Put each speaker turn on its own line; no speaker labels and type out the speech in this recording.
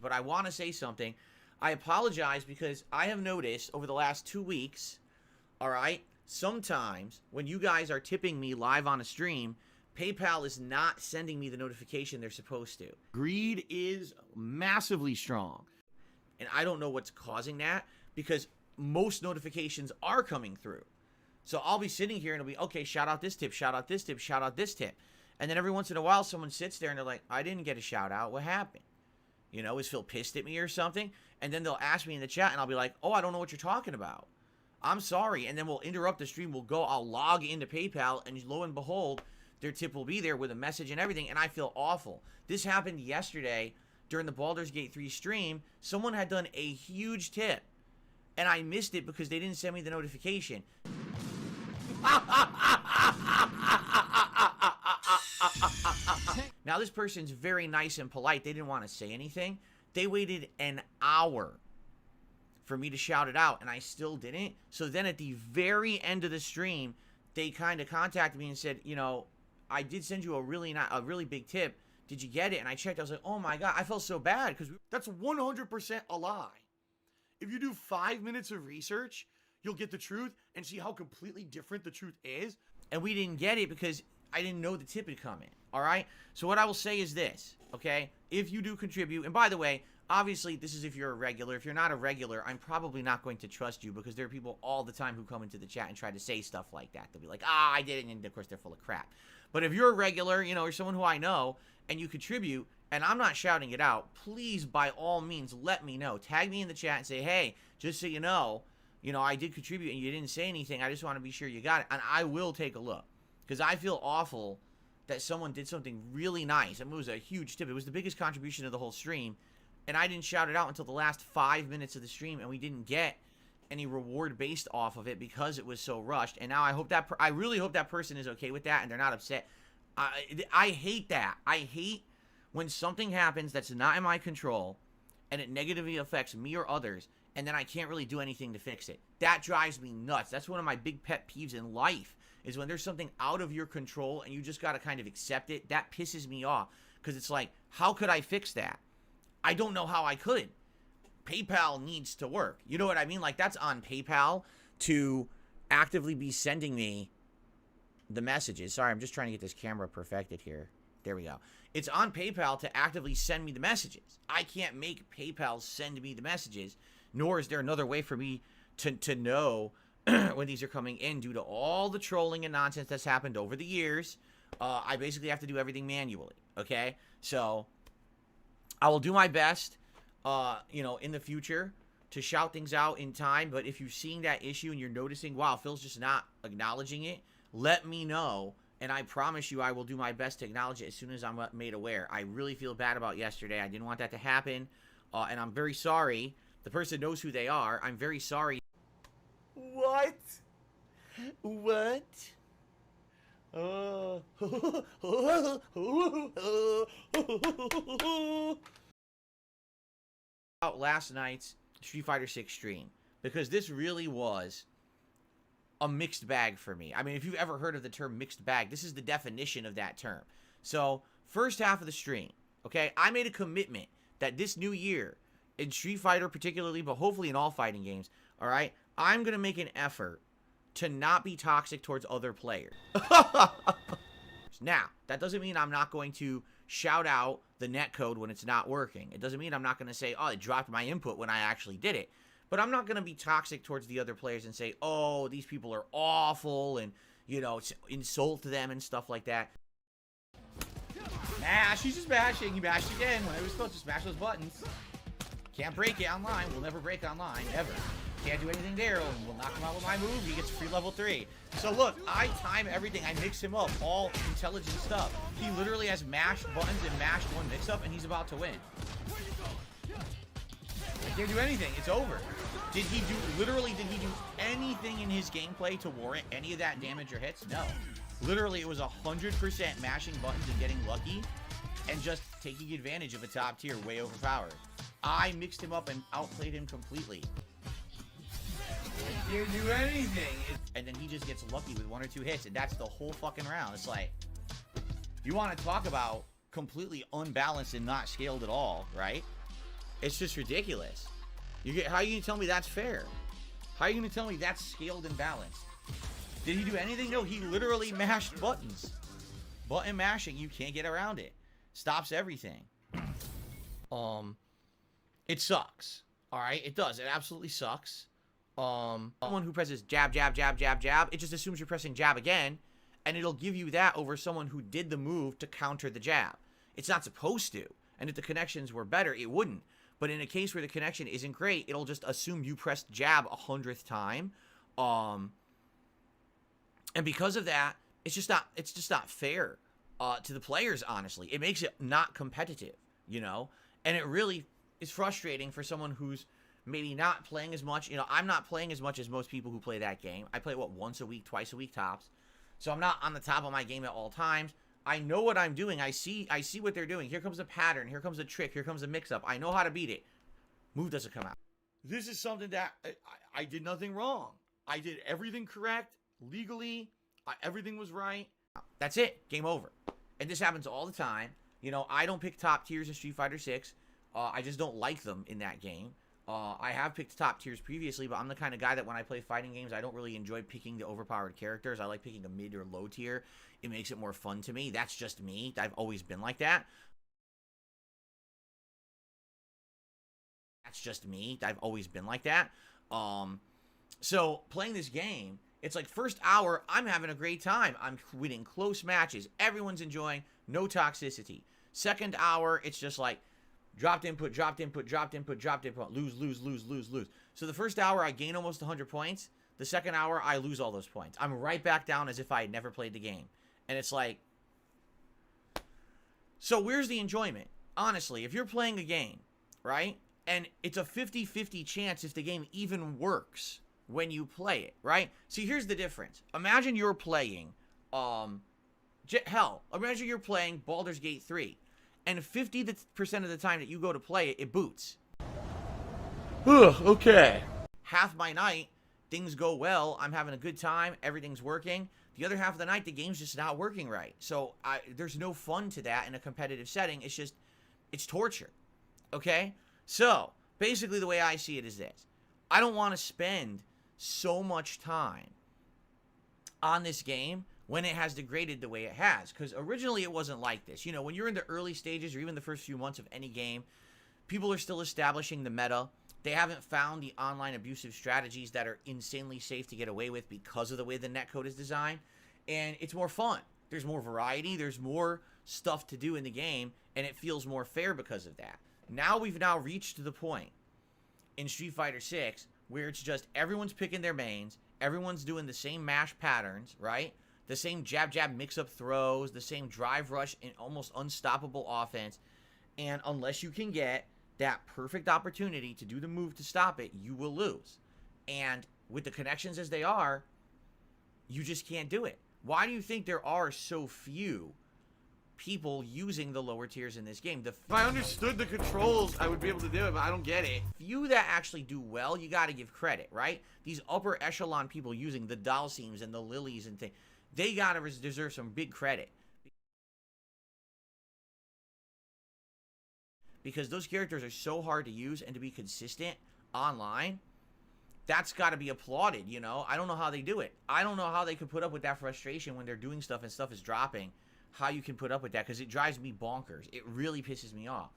but I want to say something. I apologize because I have noticed over the last 2 weeks, all right, sometimes when you guys are tipping me live on a stream, PayPal is not sending me the notification they're supposed to. Greed is massively strong. And I don't know what's causing that because most notifications are coming through. So I'll be sitting here and it'll be, okay, shout out this tip, shout out this tip, shout out this tip. And then every once in a while, someone sits there and they're like, I didn't get a shout out. What happened? You know, is Phil pissed at me or something? And then they'll ask me in the chat and I'll be like, oh, I don't know what you're talking about. I'm sorry. And then we'll interrupt the stream. I'll log into PayPal and lo and behold, their tip will be there with a message and everything. And I feel awful. This happened yesterday during the Baldur's Gate 3 stream. Someone had done a huge tip and I missed it because they didn't send me the notification. Now, this person's very nice and polite. They didn't want to say anything. They waited an hour for me to shout it out, and I still didn't. So then at the very end of the stream, they kind of contacted me and said, you know, I did send you a really big tip. Did you get it? And I checked. I was like, oh, my God. I felt so bad because that's 100% a lie. If you do 5 minutes of research, you'll get the truth and see how completely different the truth is. And we didn't get it because I didn't know the tip had come in. All right? So what I will say is this, okay? If you do contribute, and by the way, obviously this is if you're a regular. If you're not a regular, I'm probably not going to trust you because there are people all the time who come into the chat and try to say stuff like that. They'll be like, I did it, and of course they're full of crap. But if you're a regular, you know, or someone who I know, and you contribute, and I'm not shouting it out, please, by all means, let me know. Tag me in the chat and say, hey, just so you know, I did contribute and you didn't say anything. I just want to be sure you got it. And I will take a look. Because I feel awful that someone did something really nice. I mean, it was a huge tip. It was the biggest contribution of the whole stream. And I didn't shout it out until the last 5 minutes of the stream. And we didn't get any reward based off of it because it was so rushed. And now I really hope that person is okay with that and they're not upset. I hate that. I hate when something happens that's not in my control and it negatively affects me or others. And then I can't really do anything to fix it. That drives me nuts. That's one of my big pet peeves in life, is when there's something out of your control and you just got to kind of accept it. That pisses me off because it's like, how could I fix that? I don't know how I could. PayPal needs to work. You know what I mean? Like, that's on PayPal to actively be sending me the messages. Sorry, I'm just trying to get this camera perfected here. There we go. It's on PayPal to actively send me the messages. I can't make PayPal send me the messages. Nor is there another way for me to know when these are coming in due to all the trolling and nonsense that's happened over the years. I basically have to do everything manually, okay? So I will do my best, in the future to shout things out in time. But if you're seeing that issue and you're noticing, wow, Phil's just not acknowledging it, let me know. And I promise you I will do my best to acknowledge it as soon as I'm made aware. I really feel bad about yesterday. I didn't want that to happen, and I'm very sorry. The person knows who they are. I'm very sorry. What? Last night's Street Fighter 6 stream, because this really was a mixed bag for me. I mean, if you've ever heard of the term mixed bag, this is the definition of that term. So, first half of the stream, okay, I made a commitment that this new year, in Street Fighter particularly, but hopefully in all fighting games, all right, I'm going to make an effort to not be toxic towards other players. Now, that doesn't mean I'm not going to shout out the netcode when it's not working. It doesn't mean I'm not going to say, oh, it dropped my input when I actually did it. But I'm not going to be toxic towards the other players and say, oh, these people are awful and, insult them and stuff like that. Mash, he's just mashing. He mashed again when it was supposed to smash those buttons. Can't break it online. We'll never break online, ever. Can't do anything there. We'll knock him out with my move. He gets free level 3. So look, I time everything. I mix him up. All intelligent stuff. He literally has mashed buttons and mashed one mix-up, and he's about to win. I can't do anything. It's over. Did he do anything in his gameplay to warrant any of that damage or hits? No. Literally, it was 100% mashing buttons and getting lucky and just taking advantage of a top tier way overpowered. I mixed him up and outplayed him completely. I can't do anything. And then he just gets lucky with 1 or 2 hits, and that's the whole fucking round. It's like, you want to talk about completely unbalanced and not scaled at all, right? It's just ridiculous. How are you gonna tell me that's fair? How are you gonna tell me that's scaled and balanced? Did he do anything? No, he literally mashed buttons. Button mashing, you can't get around it. Stops everything. It sucks. Alright, it does. It absolutely sucks. Someone who presses jab, jab, jab, jab, jab, it just assumes you're pressing jab again, and it'll give you that over someone who did the move to counter the jab. It's not supposed to. And if the connections were better, it wouldn't. But in a case where the connection isn't great, it'll just assume you pressed jab 100th time. And because of that, it's just not fair to the players, honestly. It makes it not competitive, you know? And it really is frustrating for someone who's maybe not playing as much. You know, I'm not playing as much as most people who play that game. I play, what, once a week, twice a week tops. So I'm not on the top of my game at all times. I know what I'm doing. I see what they're doing. Here comes a pattern. Here comes a trick. Here comes a mix-up. I know how to beat it. Move doesn't come out. This is something that I did nothing wrong. I did everything correct, legally. Everything was right. That's it. Game over. And this happens all the time. You know, I don't pick top tiers in Street Fighter 6. I just don't like them in that game. I have picked top tiers previously, but I'm the kind of guy that when I play fighting games, I don't really enjoy picking the overpowered characters. I like picking a mid or low tier. It makes it more fun to me. That's just me. I've always been like that. That's just me. I've always been like that. So playing this game, it's like first hour, I'm having a great time. I'm winning close matches. Everyone's enjoying. No toxicity. Second hour, it's just like dropped input, dropped input, dropped input, dropped input. Lose, lose, lose, lose, lose. So the first hour, I gain almost 100 points. The second hour, I lose all those points. I'm right back down as if I had never played the game. And it's like... So where's the enjoyment? Honestly, if you're playing a game, right? And it's a 50-50 chance if the game even works when you play it, right? See, here's the difference. Imagine you're playing, imagine you're playing Baldur's Gate 3, and 50% of the time that you go to play it, it boots. Ugh, okay. Half my night, things go well, I'm having a good time, everything's working. The other half of the night, the game's just not working right. So there's no fun to that in a competitive setting. It's just, it's torture, okay? So, basically the way I see it is this. I don't want to spend so much time on this game when it has degraded the way it has. Because originally it wasn't like this. You know, when you're in the early stages or even the first few months of any game, people are still establishing the meta. They haven't found the online abusive strategies that are insanely safe to get away with because of the way the netcode is designed. And it's more fun. There's more variety. There's more stuff to do in the game. And it feels more fair because of that. Now we've reached the point in Street Fighter 6 where it's just everyone's picking their mains, everyone's doing the same mash patterns, right? The same jab-jab mix-up throws, the same drive rush and almost unstoppable offense. And unless you can get that perfect opportunity to do the move to stop it, you will lose. And with the connections as they are, you just can't do it. Why do you think there are so few people using the lower tiers in this game? If I understood the controls, I would be able to do it, but I don't get it. Few that actually do well, you got to give credit, right? These upper echelon people using the Dalseems and the Lilies and things, they got to deserve some big credit. Because those characters are so hard to use and to be consistent online, that's got to be applauded, you know? I don't know how they do it. I don't know how they could put up with that frustration when they're doing stuff and stuff is dropping. How you can put up with that, because it drives me bonkers. It really pisses me off.